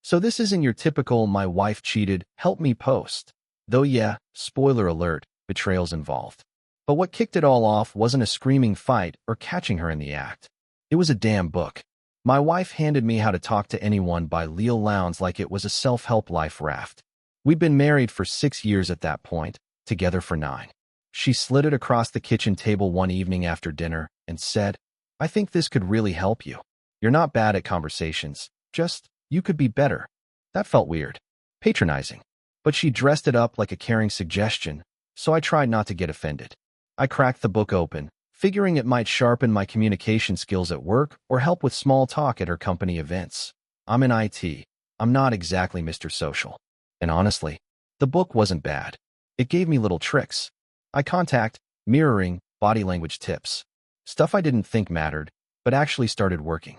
So this isn't your typical "my wife cheated, help me" post. Though yeah, spoiler alert, betrayal's involved. But what kicked it all off wasn't a screaming fight or catching her in the act. It was a damn book. My wife handed me How to Talk to Anyone by Leo Lowndes like it was a self-help life raft. We'd been married for 6 years at that point, together for 9. She slid it across the kitchen table one evening after dinner and said, "I think this could really help you. You're not bad at conversations, just, you could be better." That felt weird, patronizing. But she dressed it up like a caring suggestion, so I tried not to get offended. I cracked the book open, figuring it might sharpen my communication skills at work or help with small talk at her company events. I'm in IT. I'm not exactly Mr. Social. And honestly, the book wasn't bad. It gave me little tricks. Eye contact, mirroring, body language tips. Stuff I didn't think mattered, but actually started working.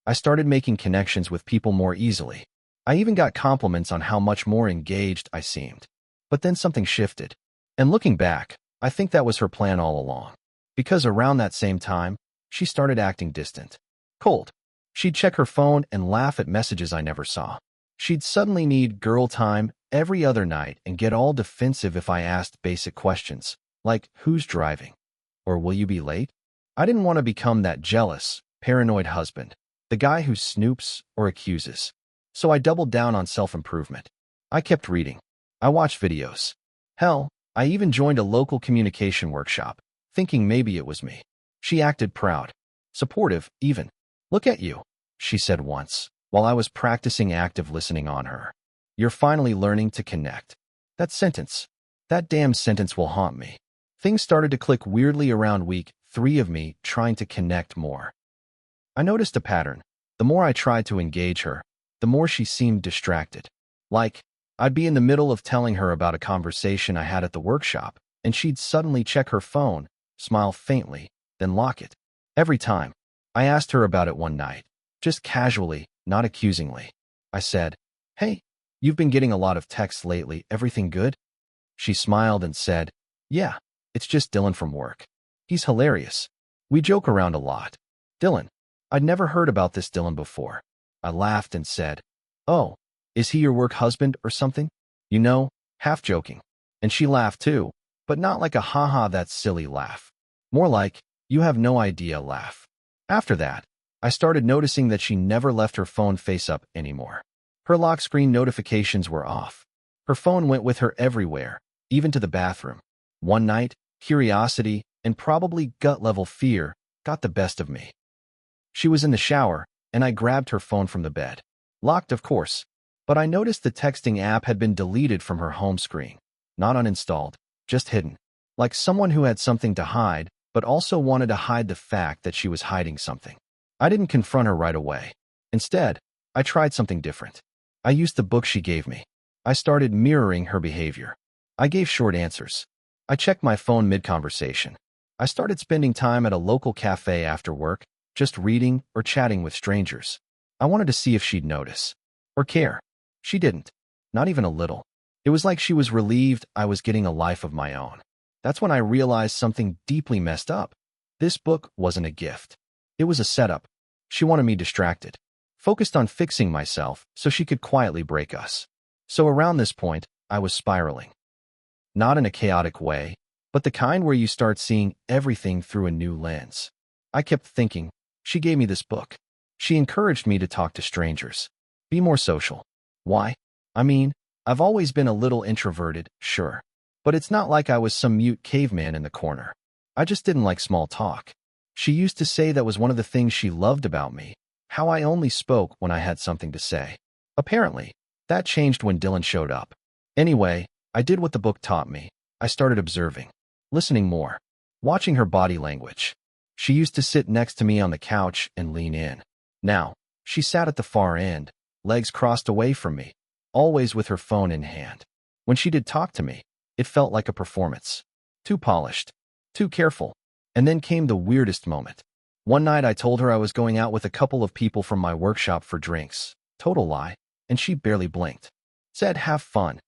I started making connections with people more easily. I even got compliments on how much more engaged I seemed. But then something shifted. And looking back, I think that was her plan all along. Because around that same time, she started acting distant. Cold. She'd check her phone and laugh at messages I never saw. She'd suddenly need girl time every other night and get all defensive if I asked basic questions, like who's driving? Or will you be late? I didn't want to become that jealous, paranoid husband, the guy who snoops or accuses. So I doubled down on self-improvement. I kept reading. I watched videos. Hell, I even joined a local communication workshop, thinking maybe it was me. She acted proud, supportive even. "Look at you," she said once, while I was practicing active listening on her. "You're finally learning to connect." That damn sentence will haunt me. Things started to click weirdly around week 3 of me trying to connect more. I noticed a pattern. The more I tried to engage her, the more she seemed distracted. Like, I'd be in the middle of telling her about a conversation I had at the workshop, and she'd suddenly check her phone, smile faintly, then lock it. Every time. I asked her about it one night, just casually, not accusingly. I said, "Hey, you've been getting a lot of texts lately, everything good?" She smiled and said, "Yeah, it's just Dylan from work. He's hilarious. We joke around a lot." Dylan. I'd never heard about this Dylan before. I laughed and said, "Oh, is he your work husband or something?" You know, half joking. And she laughed too, but not like a haha that's silly laugh. More like, you have no idea laugh. After that, I started noticing that she never left her phone face up anymore. Her lock screen notifications were off. Her phone went with her everywhere, even to the bathroom. One night, curiosity and probably gut-level fear got the best of me. She was in the shower, and I grabbed her phone from the bed. Locked, of course, but I noticed the texting app had been deleted from her home screen. Not uninstalled, just hidden. Like someone who had something to hide, but also wanted to hide the fact that she was hiding something. I didn't confront her right away. Instead, I tried something different. I used the book she gave me. I started mirroring her behavior. I gave short answers. I checked my phone mid-conversation. I started spending time at a local cafe after work, just reading or chatting with strangers. I wanted to see if she'd notice. Or care. She didn't. Not even a little. It was like she was relieved I was getting a life of my own. That's when I realized something deeply messed up. This book wasn't a gift. It was a setup. She wanted me distracted, focused on fixing myself so she could quietly break us. So around this point, I was spiraling. Not in a chaotic way, but the kind where you start seeing everything through a new lens. I kept thinking, she gave me this book. She encouraged me to talk to strangers. Be more social. Why? I mean, I've always been a little introverted, sure. But it's not like I was some mute caveman in the corner. I just didn't like small talk. She used to say that was one of the things she loved about me, how I only spoke when I had something to say. Apparently, that changed when Dylan showed up. Anyway, I did what the book taught me. I started observing, listening more, watching her body language. She used to sit next to me on the couch and lean in. Now, she sat at the far end, legs crossed away from me, always with her phone in hand. When she did talk to me, it felt like a performance. Too polished, too careful. And then came the weirdest moment. One night I told her I was going out with a couple of people from my workshop for drinks. Total lie. And she barely blinked. Said, "Have fun."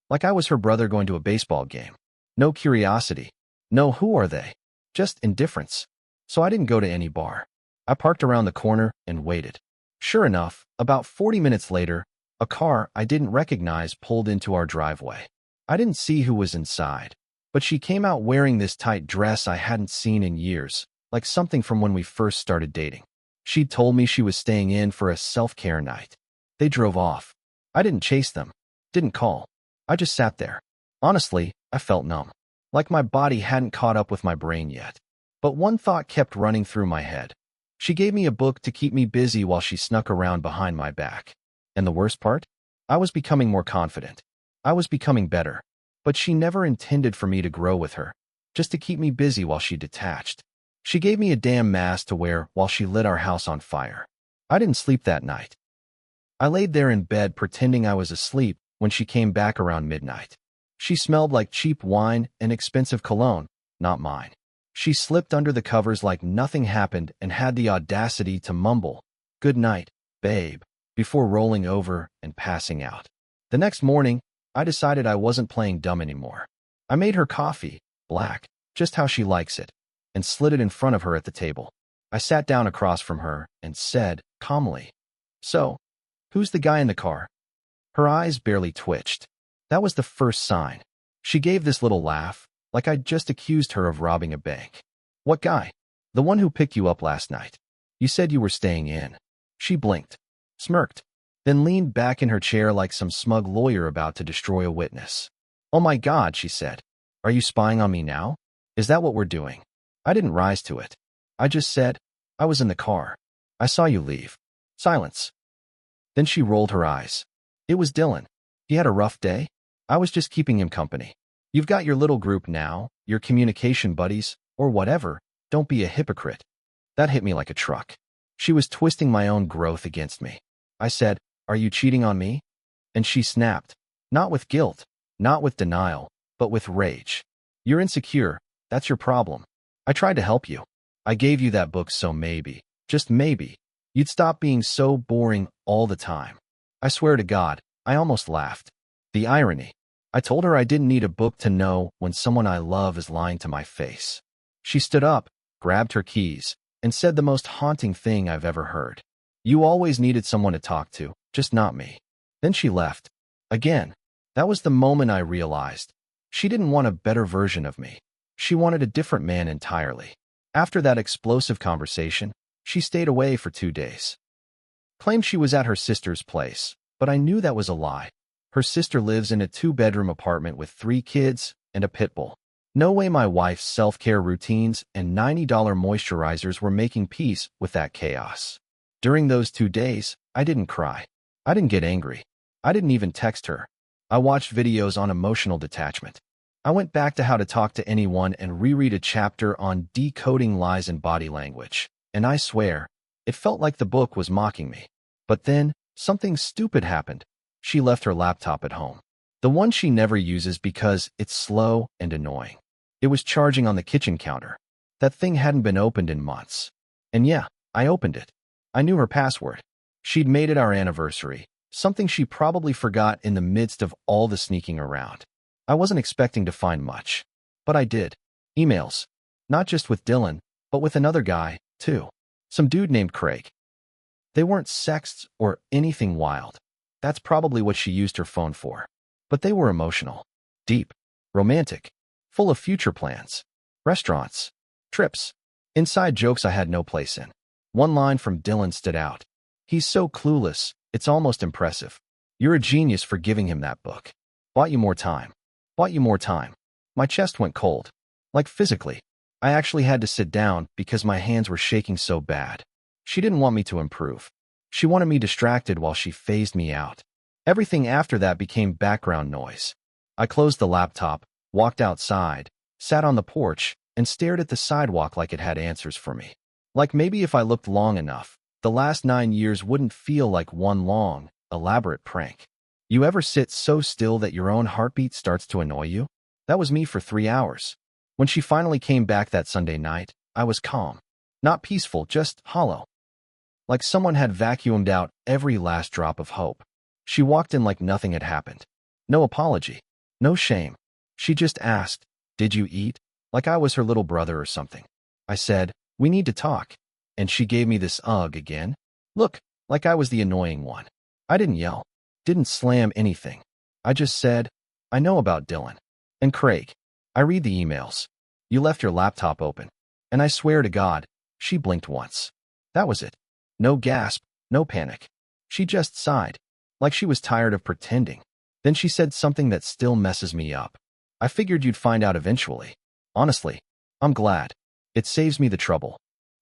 Like I was her brother going to a baseball game. No curiosity. No who are they. Just indifference. So I didn't go to any bar. I parked around the corner and waited. Sure enough, about 40 minutes later, a car I didn't recognize pulled into our driveway. I didn't see who was inside, but she came out wearing this tight dress I hadn't seen in years, like something from when we first started dating. She'd told me she was staying in for a self-care night. They drove off. I didn't chase them, didn't call. I just sat there. Honestly, I felt numb, like my body hadn't caught up with my brain yet. But one thought kept running through my head. She gave me a book to keep me busy while she snuck around behind my back. And the worst part? I was becoming more confident. I was becoming better. But she never intended for me to grow with her, just to keep me busy while she detached. She gave me a damn mask to wear while she lit our house on fire. I didn't sleep that night. I laid there in bed pretending I was asleep when she came back around midnight. She smelled like cheap wine and expensive cologne, not mine. She slipped under the covers like nothing happened and had the audacity to mumble, "Good night, babe," before rolling over and passing out. The next morning, I decided I wasn't playing dumb anymore. I made her coffee, black, just how she likes it, and slid it in front of her at the table. I sat down across from her and said, calmly, "So, who's the guy in the car?" Her eyes barely twitched. That was the first sign. She gave this little laugh, like I'd just accused her of robbing a bank. "What guy?" "The one who picked you up last night. You said you were staying in." She blinked, smirked, then leaned back in her chair like some smug lawyer about to destroy a witness. "Oh my God," she said. "Are you spying on me now? Is that what we're doing?" I didn't rise to it. I just said, "I was in the car. I saw you leave." Silence. Then she rolled her eyes. "It was Dylan. He had a rough day. I was just keeping him company. You've got your little group now, your communication buddies, or whatever. Don't be a hypocrite." That hit me like a truck. She was twisting my own growth against me. I said, "Are you cheating on me?" And she snapped. Not with guilt, not with denial, but with rage. "You're insecure. That's your problem. I tried to help you. I gave you that book so maybe, just maybe, you'd stop being so boring all the time." I swear to God, I almost laughed. The irony. I told her I didn't need a book to know when someone I love is lying to my face. She stood up, grabbed her keys, and said the most haunting thing I've ever heard. "You always needed someone to talk to, just not me." Then she left. Again. That was the moment I realized. She didn't want a better version of me. She wanted a different man entirely. After that explosive conversation, she stayed away for 2 days. Claimed she was at her sister's place, but I knew that was a lie. Her sister lives in a 2-bedroom apartment with 3 kids and a pit bull. No way my wife's self-care routines and $90 moisturizers were making peace with that chaos. During those 2 days, I didn't cry. I didn't get angry. I didn't even text her. I watched videos on emotional detachment. I went back to How to Talk to Anyone and reread a chapter on decoding lies and body language. And I swear, it felt like the book was mocking me. But then, something stupid happened. She left her laptop at home. The one she never uses because it's slow and annoying. It was charging on the kitchen counter. That thing hadn't been opened in months. And yeah, I opened it. I knew her password. She'd made it our anniversary, something she probably forgot in the midst of all the sneaking around. I wasn't expecting to find much. But I did. Emails. Not just with Dylan, but with another guy, too. Some dude named Craig. They weren't sexts or anything wild. That's probably what she used her phone for. But they were emotional, deep, romantic, full of future plans, restaurants, trips, inside jokes I had no place in. One line from Dylan stood out. "He's so clueless, it's almost impressive. You're a genius for giving him that book. Bought you more time. Bought you more time." My chest went cold. Like physically. I actually had to sit down because my hands were shaking so bad. She didn't want me to improve. She wanted me distracted while she phased me out. Everything after that became background noise. I closed the laptop, walked outside, sat on the porch, and stared at the sidewalk like it had answers for me. Like maybe if I looked long enough, the last 9 years wouldn't feel like one long, elaborate prank. You ever sit so still that your own heartbeat starts to annoy you? That was me for 3 hours. When she finally came back that Sunday night, I was calm. Not peaceful, just hollow. Like someone had vacuumed out every last drop of hope. She walked in like nothing had happened. No apology. No shame. She just asked, "Did you eat?" Like I was her little brother or something. I said, "We need to talk." And she gave me this ugh again. Look, like I was the annoying one. I didn't yell, didn't slam anything. I just said, I know about Dylan. And Craig. I read the emails. You left your laptop open. And I swear to God, she blinked once. That was it. No gasp, no panic. She just sighed, like she was tired of pretending. Then she said something that still messes me up. I figured you'd find out eventually. Honestly, I'm glad. It saves me the trouble.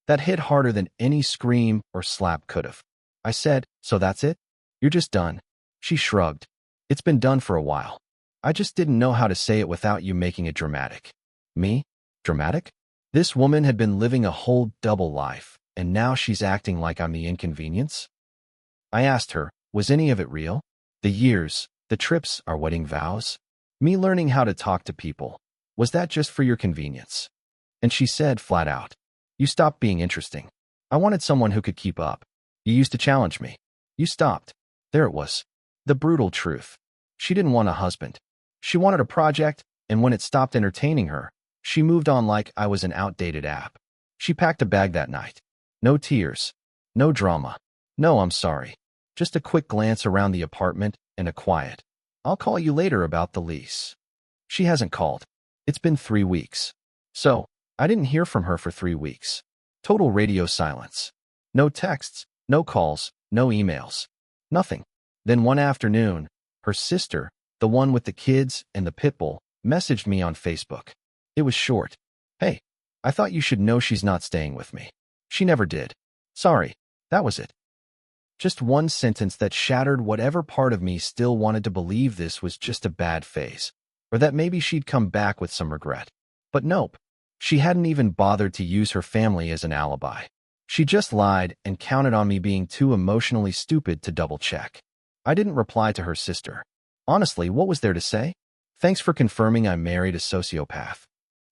That hit harder than any scream or slap could have. I said, so that's it? You're just done. She shrugged. It's been done for a while. I just didn't know how to say it without you making it dramatic. Me? Dramatic? This woman had been living a whole double life, and now she's acting like I'm the inconvenience? I asked her, was any of it real? The years, the trips, our wedding vows? Me learning how to talk to people. Was that just for your convenience? And she said flat out, you stopped being interesting. I wanted someone who could keep up. You used to challenge me. You stopped. There it was. The brutal truth. She didn't want a husband. She wanted a project, and when it stopped entertaining her, she moved on like I was an outdated app. She packed a bag that night. No tears. No drama. No, I'm sorry. Just a quick glance around the apartment and a quiet, I'll call you later about the lease. She hasn't called. It's been 3 weeks. So, I didn't hear from her for 3 weeks. Total radio silence. No texts, no calls, no emails. Nothing. Then one afternoon, her sister, the one with the kids and the pit bull, messaged me on Facebook. It was short. Hey, I thought you should know she's not staying with me. She never did. Sorry. That was it. Just one sentence that shattered whatever part of me still wanted to believe this was just a bad phase, or that maybe she'd come back with some regret. But nope. She hadn't even bothered to use her family as an alibi. She just lied and counted on me being too emotionally stupid to double-check. I didn't reply to her sister. Honestly, what was there to say? Thanks for confirming I married a sociopath.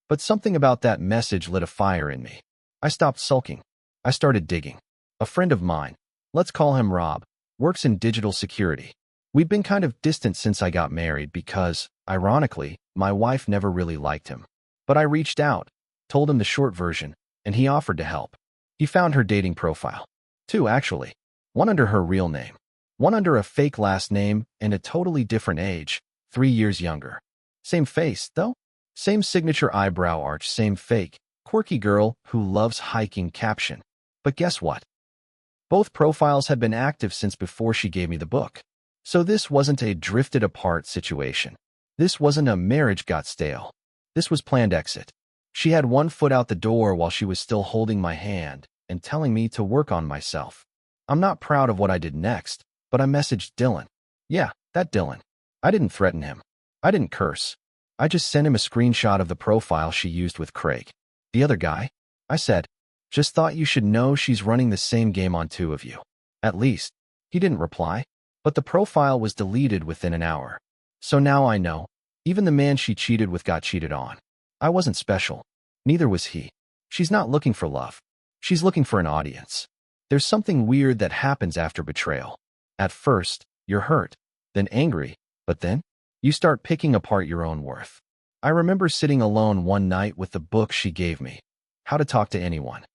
But something about that message lit a fire in me. I stopped sulking. I started digging. A friend of mine, let's call him Rob, works in digital security. We've been kind of distant since I got married because, ironically, my wife never really liked him. But I reached out, told him the short version, and he offered to help. He found her dating profile. 2, actually. One under her real name. One under a fake last name and a totally different age, 3 years younger. Same face, though. Same signature eyebrow arch, same fake, quirky girl who loves hiking caption. But guess what? Both profiles had been active since before she gave me the book. So this wasn't a drifted apart situation. This wasn't a marriage got stale. This was planned exit. She had one foot out the door while she was still holding my hand and telling me to work on myself. I'm not proud of what I did next, but I messaged Dylan. Yeah, that Dylan. I didn't threaten him. I didn't curse. I just sent him a screenshot of the profile she used with Craig. The other guy? I said, just thought you should know she's running the same game on 2 of you. At least. He didn't reply, but the profile was deleted within an hour. So now I know. Even the man she cheated with got cheated on. I wasn't special. Neither was he. She's not looking for love. She's looking for an audience. There's something weird that happens after betrayal. At first, you're hurt, then angry, but then you start picking apart your own worth. I remember sitting alone one night with the book she gave me, How to Talk to Anyone,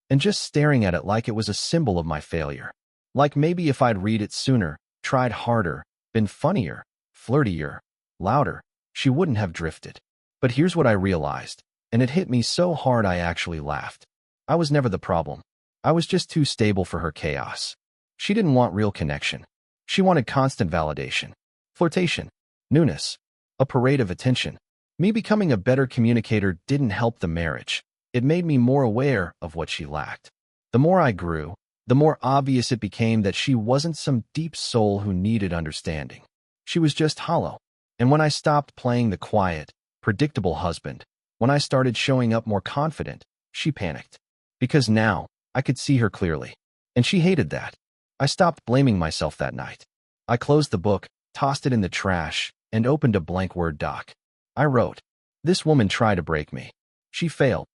and just staring at it like it was a symbol of my failure. Like maybe if I'd read it sooner, tried harder, been funnier, flirtier, louder, she wouldn't have drifted. But here's what I realized, and it hit me so hard I actually laughed. I was never the problem. I was just too stable for her chaos. She didn't want real connection. She wanted constant validation, flirtation, newness, a parade of attention. Me becoming a better communicator didn't help the marriage. It made me more aware of what she lacked. The more I grew, the more obvious it became that she wasn't some deep soul who needed understanding. She was just hollow. And when I stopped playing the quiet, predictable husband, when I started showing up more confident, she panicked. Because now, I could see her clearly. And she hated that. I stopped blaming myself that night. I closed the book, tossed it in the trash, and opened a blank Word doc. I wrote, this woman tried to break me. She failed.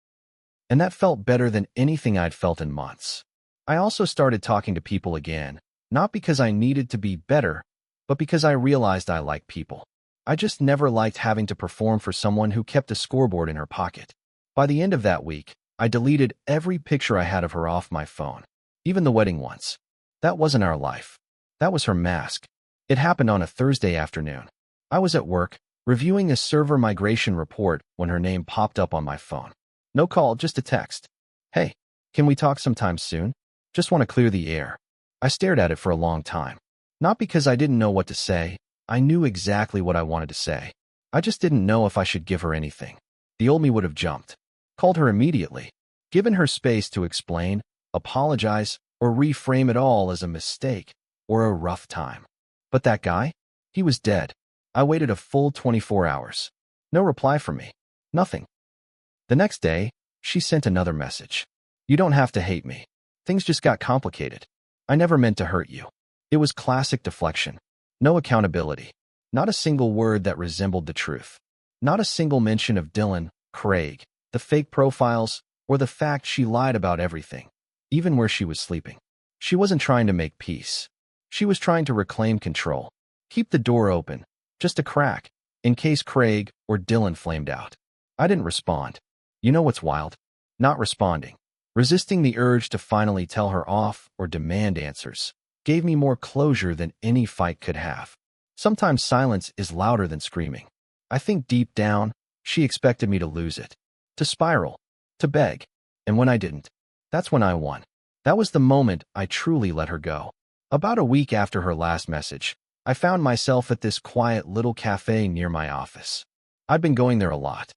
And that felt better than anything I'd felt in months. I also started talking to people again, not because I needed to be better, but because I realized I like people. I just never liked having to perform for someone who kept a scoreboard in her pocket. By the end of that week, I deleted every picture I had of her off my phone, even the wedding ones. That wasn't our life. That was her mask. It happened on a Thursday afternoon. I was at work, reviewing a server migration report when her name popped up on my phone. No call, just a text. Hey, can we talk sometime soon? Just want to clear the air. I stared at it for a long time. Not because I didn't know what to say. I knew exactly what I wanted to say. I just didn't know if I should give her anything. The old me would have jumped. Called her immediately. Given her space to explain, apologize, or reframe it all as a mistake or a rough time. But that guy? He was dead. I waited a full 24 hours. No reply from me. Nothing. The next day, she sent another message. You don't have to hate me. Things just got complicated. I never meant to hurt you. It was classic deflection. No accountability. Not a single word that resembled the truth. Not a single mention of Dylan, Craig, the fake profiles, or the fact she lied about everything, even where she was sleeping. She wasn't trying to make peace. She was trying to reclaim control. Keep the door open, just a crack, in case Craig or Dylan flamed out. I didn't respond. You know what's wild? Not responding. Resisting the urge to finally tell her off or demand answers gave me more closure than any fight could have. Sometimes silence is louder than screaming. I think deep down, she expected me to lose it, to spiral, to beg. And when I didn't, that's when I won. That was the moment I truly let her go. About a week after her last message, I found myself at this quiet little cafe near my office. I'd been going there a lot.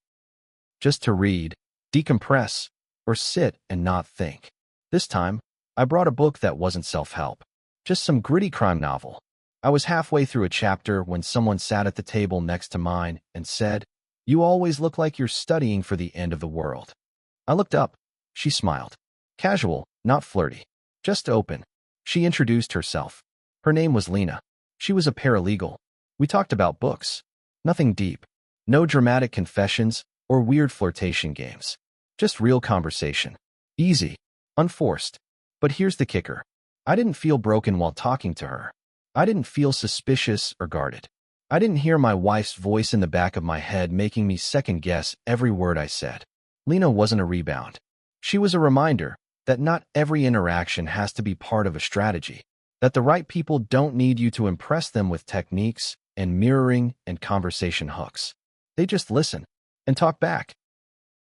Just to read, decompress, or sit and not think. This time, I brought a book that wasn't self-help. Just some gritty crime novel. I was halfway through a chapter when someone sat at the table next to mine and said, "You always look like you're studying for the end of the world." I looked up. She smiled. Casual, not flirty. Just open. She introduced herself. Her name was Lena. She was a paralegal. We talked about books. Nothing deep. No dramatic confessions or weird flirtation games. Just real conversation. Easy. Unforced. But here's the kicker. I didn't feel broken while talking to her. I didn't feel suspicious or guarded. I didn't hear my wife's voice in the back of my head making me second-guess every word I said. Lena wasn't a rebound. She was a reminder that not every interaction has to be part of a strategy, that the right people don't need you to impress them with techniques and mirroring and conversation hooks. They just listen and talk back.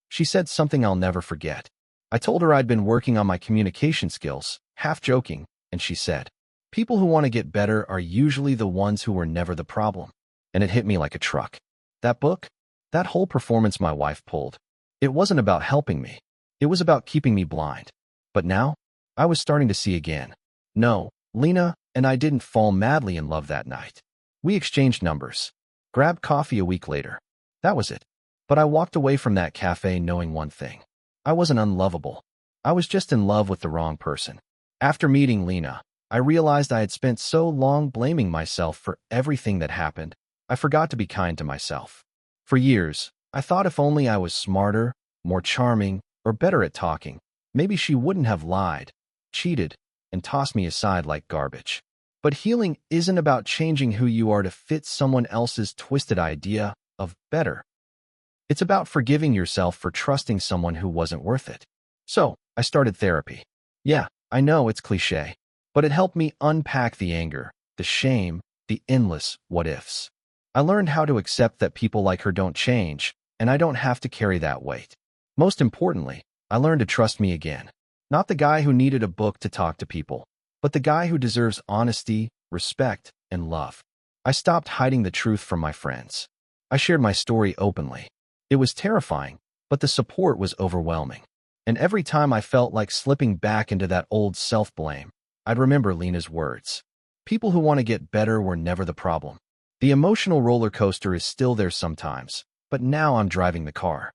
She said something I'll never forget. I told her I'd been working on my communication skills, half joking, and she said, "People who want to get better are usually the ones who were never the problem." And it hit me like a truck. That book, that whole performance my wife pulled, it wasn't about helping me. It was about keeping me blind. But now, I was starting to see again. No, Lena and I didn't fall madly in love that night. We exchanged numbers. Grabbed coffee a week later. That was it. But I walked away from that cafe knowing one thing. I wasn't unlovable. I was just in love with the wrong person. After meeting Lena, I realized I had spent so long blaming myself for everything that happened, I forgot to be kind to myself. For years, I thought if only I was smarter, more charming, or better at talking, maybe she wouldn't have lied, cheated, and tossed me aside like garbage. But healing isn't about changing who you are to fit someone else's twisted idea of better. It's about forgiving yourself for trusting someone who wasn't worth it. So, I started therapy. Yeah, I know it's cliché, but it helped me unpack the anger, the shame, the endless what-ifs. I learned how to accept that people like her don't change, and I don't have to carry that weight. Most importantly, I learned to trust me again. Not the guy who needed a book to talk to people, but the guy who deserves honesty, respect, and love. I stopped hiding the truth from my friends. I shared my story openly. It was terrifying, but the support was overwhelming. And every time I felt like slipping back into that old self-blame, I'd remember Lena's words. People who want to get better were never the problem. The emotional roller coaster is still there sometimes, but now I'm driving the car.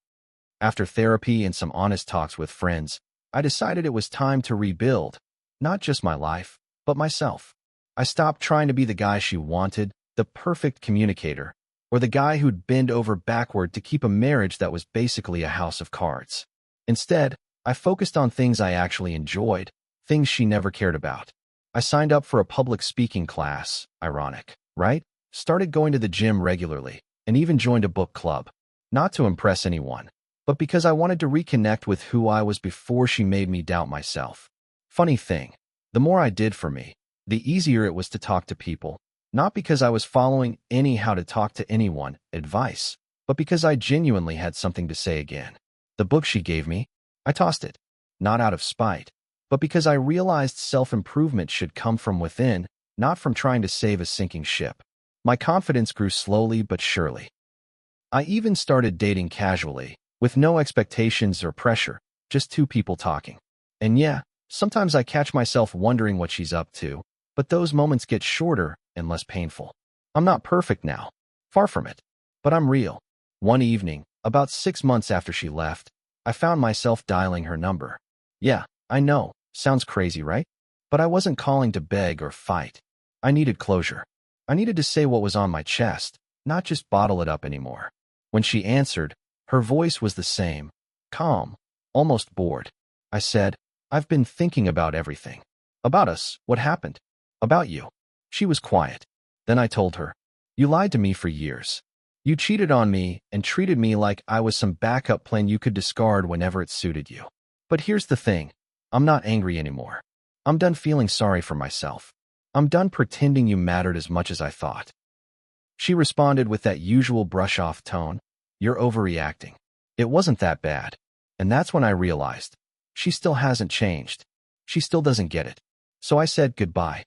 After therapy and some honest talks with friends, I decided it was time to rebuild, not just my life, but myself. I stopped trying to be the guy she wanted, the perfect communicator, or the guy who'd bend over backward to keep a marriage that was basically a house of cards. Instead, I focused on things I actually enjoyed, things she never cared about. I signed up for a public speaking class, ironic, right? Started going to the gym regularly, and even joined a book club. Not to impress anyone, but because I wanted to reconnect with who I was before she made me doubt myself. Funny thing, The more I did for me, the easier it was to talk to people, not because I was following any how to talk to anyone advice, but because I genuinely had something to say again. The book she gave me, I tossed it, not out of spite, but because I realized self-improvement should come from within, not from trying to save a sinking ship. My confidence grew slowly but surely. I even started dating casually, with no expectations or pressure, just two people talking. And yeah, sometimes I catch myself wondering what she's up to, but those moments get shorter and less painful. I'm not perfect now, far from it, but I'm real. One evening, about 6 months after she left, I found myself dialing her number. Yeah, I know, sounds crazy, right? But I wasn't calling to beg or fight. I needed closure. I needed to say what was on my chest, not just bottle it up anymore. When she answered, her voice was the same, calm, almost bored. I said, "I've been thinking about everything. About us, what happened. About you." She was quiet. Then I told her, "You lied to me for years. You cheated on me and treated me like I was some backup plan you could discard whenever it suited you. But here's the thing, I'm not angry anymore. I'm done feeling sorry for myself. I'm done pretending you mattered as much as I thought." She responded with that usual brush-off tone, "You're overreacting. It wasn't that bad." And that's when I realized, she still hasn't changed. She still doesn't get it. So I said goodbye.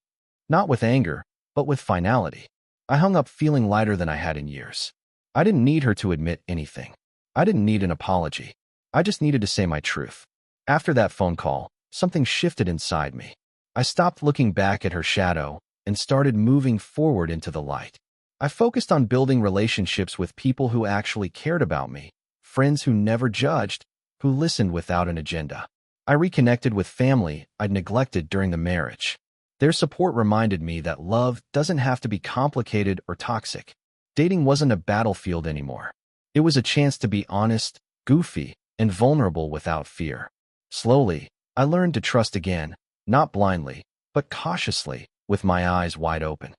Not with anger, but with finality. I hung up feeling lighter than I had in years. I didn't need her to admit anything. I didn't need an apology. I just needed to say my truth. After that phone call, something shifted inside me. I stopped looking back at her shadow and started moving forward into the light. I focused on building relationships with people who actually cared about me, friends who never judged, who listened without an agenda. I reconnected with family I'd neglected during the marriage. Their support reminded me that love doesn't have to be complicated or toxic. Dating wasn't a battlefield anymore. It was a chance to be honest, goofy, and vulnerable without fear. Slowly, I learned to trust again, not blindly, but cautiously, with my eyes wide open.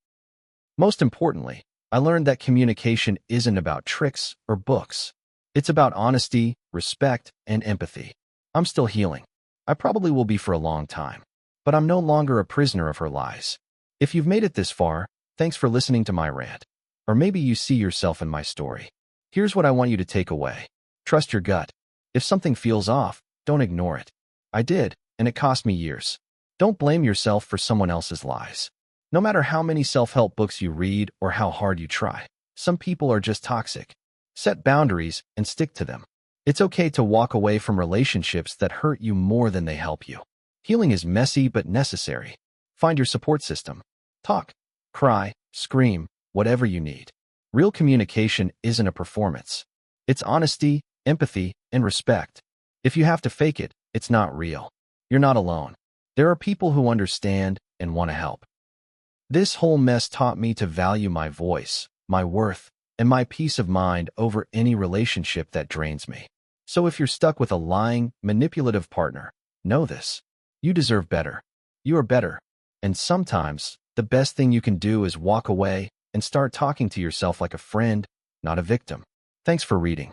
Most importantly, I learned that communication isn't about tricks or books. It's about honesty, respect, and empathy. I'm still healing. I probably will be for a long time. But I'm no longer a prisoner of her lies. If you've made it this far, thanks for listening to my rant. Or maybe you see yourself in my story. Here's what I want you to take away. Trust your gut. If something feels off, don't ignore it. I did, and it cost me years. Don't blame yourself for someone else's lies. No matter how many self-help books you read or how hard you try, some people are just toxic. Set boundaries and stick to them. It's okay to walk away from relationships that hurt you more than they help you. Healing is messy but necessary. Find your support system. Talk, cry, scream, whatever you need. Real communication isn't a performance. It's honesty, empathy, and respect. If you have to fake it, it's not real. You're not alone. There are people who understand and want to help. This whole mess taught me to value my voice, my worth, and my peace of mind over any relationship that drains me. So if you're stuck with a lying, manipulative partner, know this. You deserve better. You are better. And sometimes, the best thing you can do is walk away and start talking to yourself like a friend, not a victim. Thanks for reading.